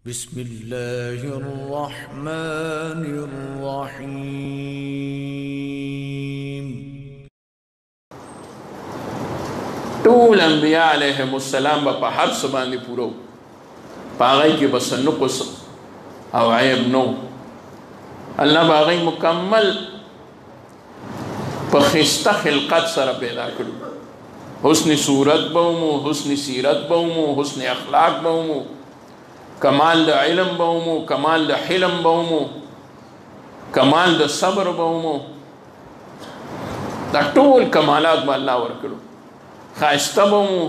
بسم الله الرحمن الرحيم. ټول انبیاء علیهم السلام په هر څه باندې پورو پاغی کې بس نقص او عیب نو الله باغی مکمل په خسته خلقت سره پیدا کړو. حسن صورت بومو، حسن سیرت بومو، حسن اخلاق بومو، کمال د علم بومو، کمال د حلم بومو، کمال د صبر بومو. دا ټول کمالات به الله ورکړو. خاسته بومو،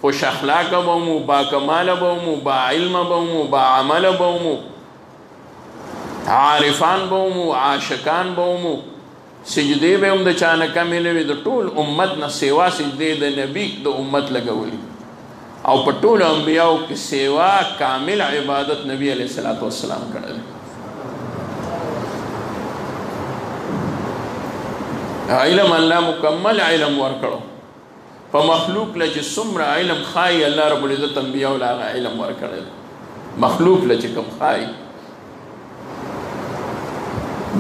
خوش اخلاق بومو، با کمال بومو، با علم بومو، با عمل بومو، عارفان بومو، عاشقان بومو. سجده به هم د چانه کمې وي، د ټول امت نه سیوا سجده د نبی د امت لګولي، او په ټول انبیاو کې سیوا کامل عبادت نبی علیہ الصلوۃ والسلام کړل. علم الله مکمل علم ورکړو. په مخلوق لچ څومره علم خای الله رب العزت انبیاو لا علم ورکړل. مخلوق لچ کم خای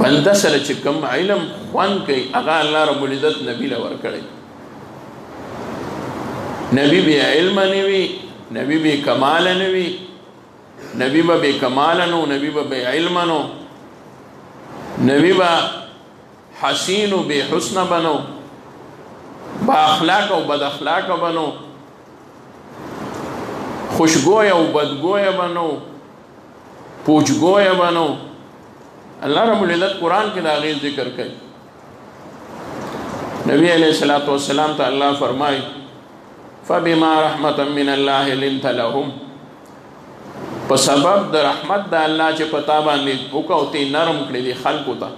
بنده سره چې کم علم خوان کوي هغه الله رب العزت نبی له ورکړي. نبی بی علم نوی، نبی بی کمال نوی، نبی با بی کمال نو، نبی با بی علم نو، نبی با حسین و بی حسن بنو، با اخلاق و بد اخلاق بنو، خوشگوی و بدگوی بنو، پوچگوی بنو. اللہ رب العزت قرآن کی داغیر ذکر کئی. نبی علیہ السلام تا اللہ فرمائی فبما رحمت من اللہ لنت لهم، په سبب د رحمت د الله چې پتا باندې وکوتی نرم کړی دی خلقو ته.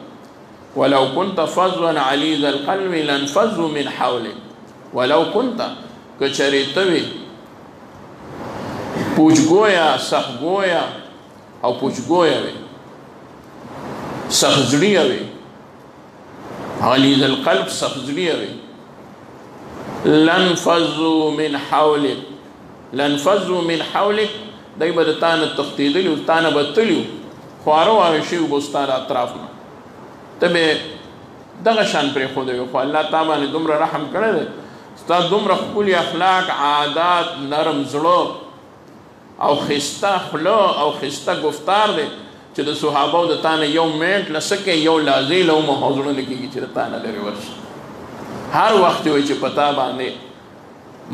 ولو كنت فظا علیذ القلب لانفضوا من حولک، ولو كنت کچریتوی پوچگویا سخگویا او پوچگویا وی سخزړی وی علیذ القلب سخزړی وی لنفضوا من حولک، لنفضوا من حولک دای به د تانه تختیدلی تانه بتلیو خوارو شی وبستان اطرافنا ته به دغه شان پر خو دی. خو الله تعالی باندې دومره رحم کړی دی، ستا دومره خپل اخلاق، عادات، نرم زړه او خسته خلو او خسته گفتار دی چې د صحابه د تانه یو منټ لسکه یو لازی لو محاضره لکېږي چې د تانه لري ورشي. هر وخت وي چې پتا باندې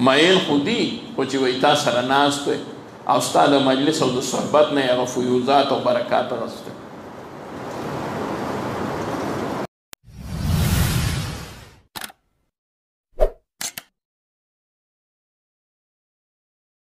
مایل خودي خو چې وي تا سره ناست او ستا د مجلس او د صحبت نه هغه فیوزات او برکات غوښته.